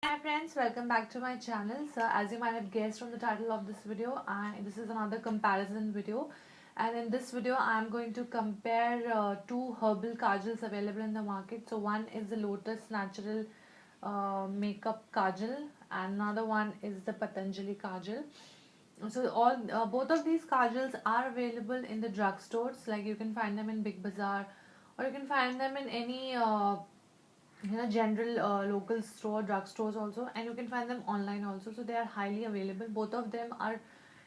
Hi friends, welcome back to my channel. So as you might have guessed from the title of this video, this is another comparison video, and in this video I am going to compare two herbal kajals available in the market. So one is the Lotus Natural Makeup Kajal and another one is the Patanjali Kajal. So all both of these kajals are available in the drugstores, like you can find them in Big Bazaar or you can find them in any general local store drugstores also, and you can find them online also, so they are highly available. Both of them are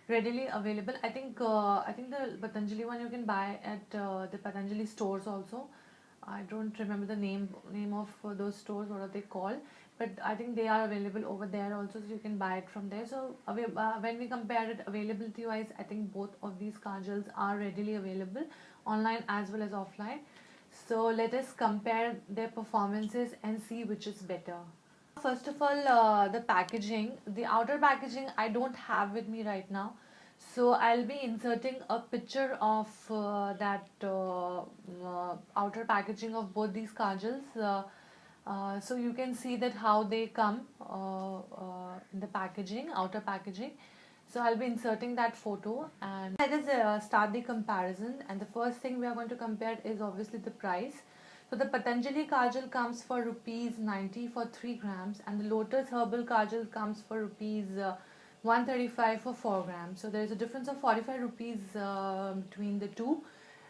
readily available. I think the Patanjali one you can buy at the Patanjali stores also. I don't remember the name of those stores, what are they called, but I think they are available over there also, so you can buy it from there. So when we compare it availability wise, I think both of these kajals are readily available online as well as offline. So let us compare their performances and see which is better. First of all, the packaging. The outer packaging I don't have with me right now. So I'll be inserting a picture of that outer packaging of both these kajals. So you can see that how they come in the packaging, outer packaging. So I'll be inserting that photo, and let us start the comparison. And the first thing we are going to compare is obviously the price. So the Patanjali Kajal comes for rupees 90 for 3 grams, and the Lotus Herbal Kajal comes for rupees 135 for 4 grams. So there is a difference of 45 rupees between the two,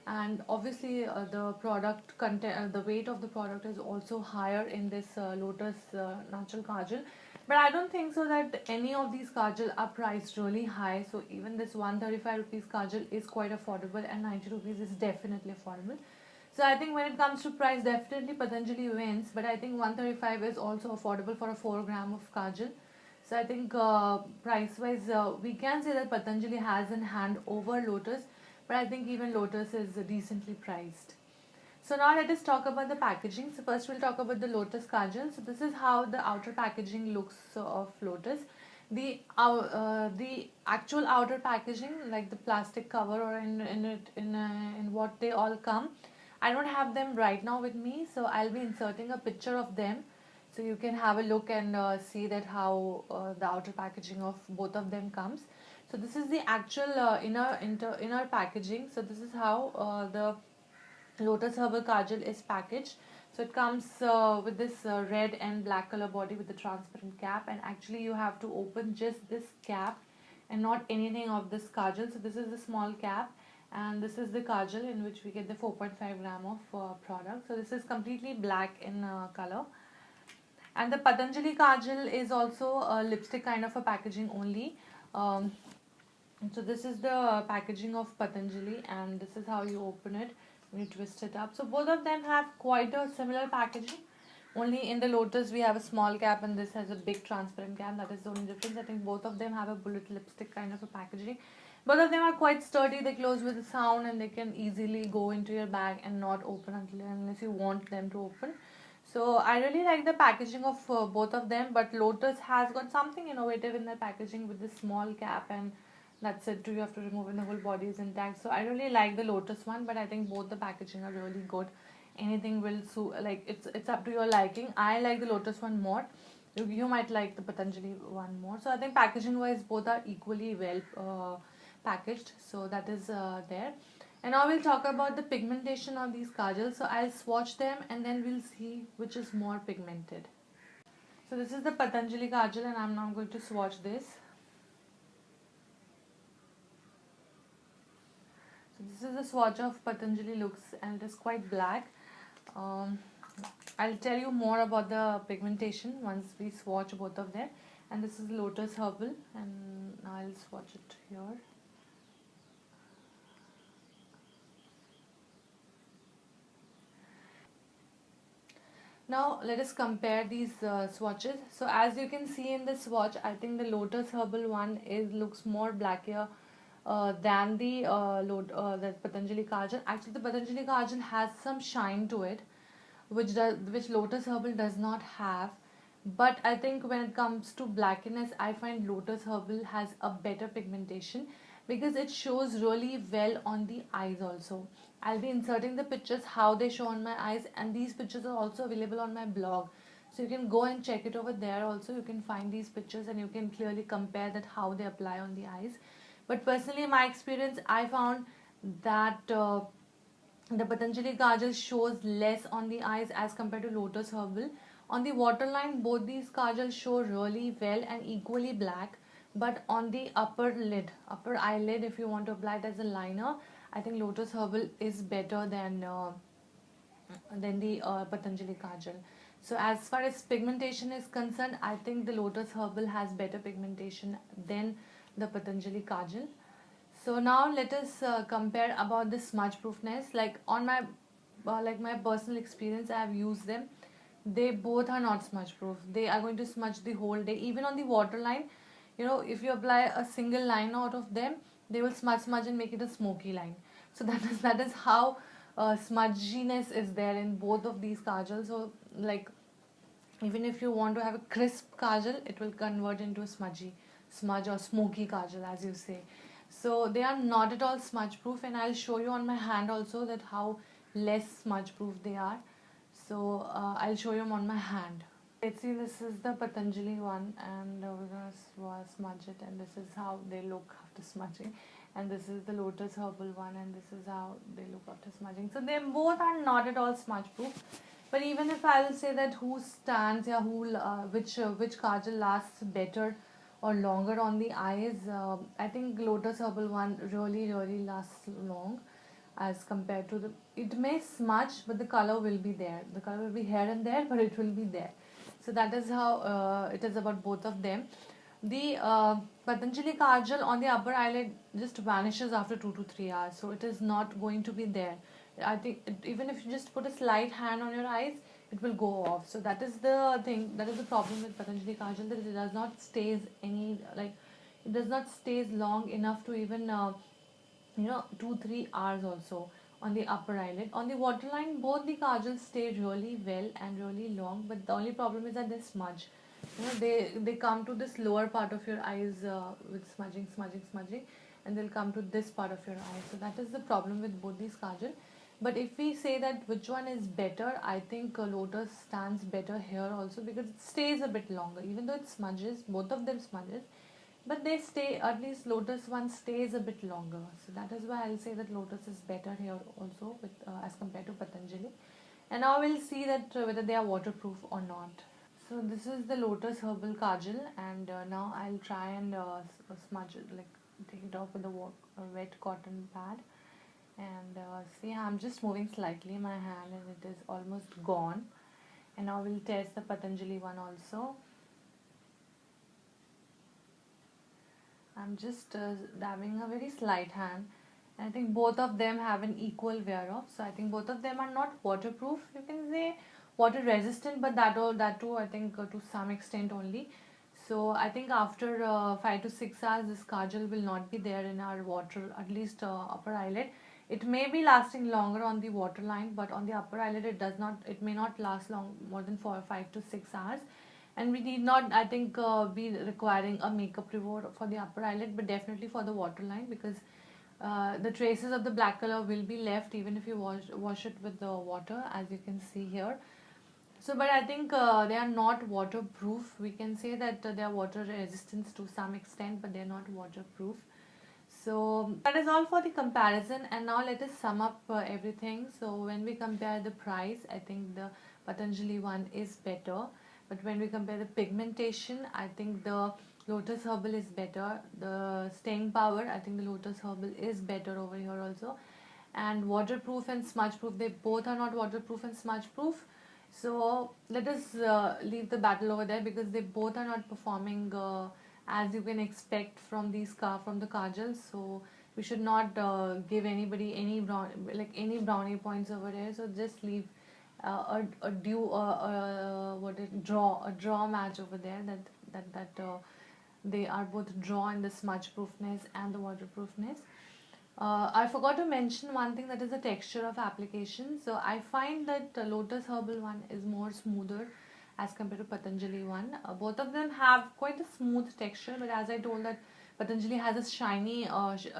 and obviously the product content, the weight of the product is also higher in this Lotus Natural Kajal. But I don't think so that any of these kajal are priced really high. So even this 135 rupees kajal is quite affordable, and 90 rupees is definitely affordable. So I think when it comes to price, definitely Patanjali wins. But I think 135 is also affordable for a 4 gram of kajal. So I think price wise, we can say that Patanjali has in hand over Lotus, but I think even Lotus is decently priced. So now let us talk about the packaging. So first we'll talk about the Lotus Kajal. So this is how the outer packaging looks of Lotus. The actual outer packaging, like the plastic cover or in what they all come, I don't have them right now with me. So I'll be inserting a picture of them, so you can have a look and see that how the outer packaging of both of them comes. So this is the actual inner packaging. So this is how the Lotus Herbal Kajal is packaged. So it comes with this red and black color body with the transparent cap, and actually you have to open just this cap and not anything of this kajal. So this is the small cap, and this is the kajal in which we get the 4.5 gram of product. So this is completely black in color. And the Patanjali kajal is also a lipstick kind of a packaging only. Um, so this is the packaging of Patanjali, and this is how you open it when you twist it up. So both of them have quite a similar packaging. Only in the Lotus we have a small cap and this has a big transparent cap. That is the only difference. I think both of them have a bullet lipstick kind of a packaging. Both of them are quite sturdy. They close with a sound and they can easily go into your bag and not open unless you want them to open. So I really like the packaging of both of them, but Lotus has got something innovative in their packaging with this small cap, and that's it too. You have to remove and the whole body is intact. So I really like the Lotus one, but I think both the packaging are really good. Anything will suit, like it's up to your liking. I like the Lotus one more. You might like the Patanjali one more. So I think packaging wise both are equally well packaged. So that is there. And now we'll talk about the pigmentation of these kajals. So I'll swatch them and then we'll see which is more pigmented. So this is the Patanjali kajal, and I'm now going to swatch this. So this is the swatch of Patanjali looks, and it is quite black. Um, I'll tell you more about the pigmentation once we swatch both of them. And this is Lotus Herbal, and I'll swatch it here. Now let us compare these swatches. So as you can see in the swatch, I think the Lotus Herbal one looks more blackier than the Patanjali Kajal. Actually, the Patanjali Kajal has some shine to it, which Lotus Herbal does not have. But I think when it comes to blackiness, I find Lotus Herbal has a better pigmentation because it shows really well on the eyes also. I'll be inserting the pictures how they show on my eyes, and these pictures are also available on my blog. So you can go and check it over there also. You can find these pictures and you can clearly compare that how they apply on the eyes. But personally, in my experience, I found that the Patanjali Kajal shows less on the eyes as compared to Lotus Herbal. On the waterline, both these kajals show really well and equally black. But on the upper eyelid, if you want to apply it as a liner, I think Lotus Herbal is better than the Patanjali Kajal. So as far as pigmentation is concerned, I think the Lotus Herbal has better pigmentation than the Patanjali Kajal. So now let us compare about the smudge proofness. Like on my my personal experience, I have used them. They both are not smudge proof. They are going to smudge the whole day. Even on the waterline, if you apply a single line out of them, they will smudge and make it a smoky line. So that is how smudginess is there in both of these kajals. So like even if you want to have a crisp kajal, it will convert into a smudge or smoky kajal, as you say. So they are not at all smudge proof, and I'll show you on my hand also that how less smudge proof they are. So I'll show you on my hand. Let's see, this is the Patanjali one, and we're gonna smudge it, and this is how they look after smudging. And this is the Lotus Herbal one, and this is how they look after smudging. So they both are not at all smudge proof. But even if I will say that who stands, yeah, which kajal lasts better or longer on the eyes, I think Lotus Herbal one really lasts long as compared to the. It may smudge, but the color will be there. The color will be here and there, but it will be there. So that is how it is about both of them. The Patanjali Kajal on the upper eyelid just vanishes after 2 to 3 hours, so it is not going to be there. I think even if you just put a slight hand on your eyes, it will go off. So that is the thing. That is the problem with Patanjali Kajal, that it does not stays it does not stays long enough to even 2-3 hours also on the upper eyelid. On the waterline, both the kajals stay really well and really long, but the only problem is that they smudge. They come to this lower part of your eyes with smudging, and they'll come to this part of your eye. So that is the problem with both these kajal. But if we say that which one is better, I think Lotus stands better here also, because it stays a bit longer. Even though it smudges, both of them smudges, but they stay, at least Lotus one stays a bit longer. So that is why I'll say that Lotus is better here also as compared to Patanjali. And now we'll see that whether they are waterproof or not. So this is the Lotus Herbal Kajal, and now I'll try and smudge it, like take it off with a wet cotton pad. And see, I'm just moving slightly my hand and it is almost gone. And now we'll test the Patanjali one also. I'm just dabbing a very slight hand. And I think both of them have an equal wear off. So I think both of them are not waterproof. You can say water resistant, but that too I think to some extent only. So I think after 5 to 6 hours, this kajal will not be there in our water, at least upper eyelid. It may be lasting longer on the waterline, but on the upper eyelid it may not last more than 5 to 6 hours. And we need not, I think, be requiring a makeup remover for the upper eyelid, but definitely for the waterline, because the traces of the black color will be left even if you wash it with the water, as you can see here. So, but I think they are not waterproof. We can say that they are water resistant to some extent, but they are not waterproof. So that is all for the comparison, and now let us sum up everything. So when we compare the price, I think the Patanjali one is better, but when we compare the pigmentation, I think the Lotus Herbal is better. The staying power, I think the Lotus Herbal is better over here also. And waterproof and smudge proof, they both are not waterproof and smudge proof. So let us leave the battle over there, because they both are not performing as you can expect from the kajals. So we should not give anybody any brownie points over here. So just leave a draw match over there, that they are both draw in the smudge proofness and the waterproofness. I forgot to mention one thing, that is the texture of application. So I find that Lotus Herbal one is more smoother as compared to Patanjali one. Both of them have quite a smooth texture, but as I told that Patanjali has a shiny,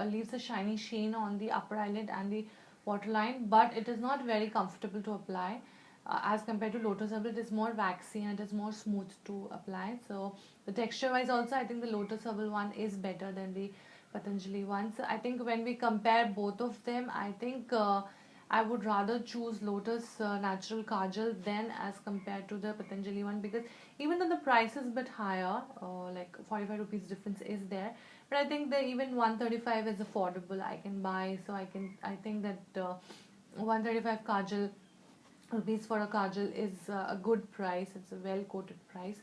leaves a shiny sheen on the upper eyelid and the waterline, but it is not very comfortable to apply. as compared to Lotus Herbal, it is more waxy and it is more smooth to apply. So the texture wise also, I think the Lotus Herbal one is better than the Patanjali one. So I think when we compare both of them, I think I would rather choose Lotus Natural Kajal than as compared to the Patanjali one, because even though the price is a bit higher, like 45 rupees difference is there, but I think that even 135 is affordable. I can buy, so I think that 135 Kajal rupees for a kajal is a good price. It's a well quoted price.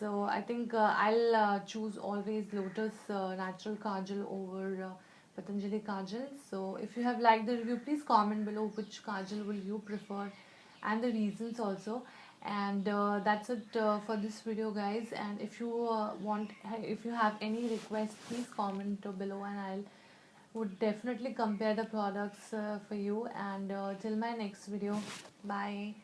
So I think I'll choose always Lotus natural kajal over Patanjali kajal. So if you have liked the review, please comment below which kajal will you prefer and the reasons also. And that's it for this video, guys. And if you if you have any request, please comment below, and I'll would definitely compare the products for you. And till my next video, bye.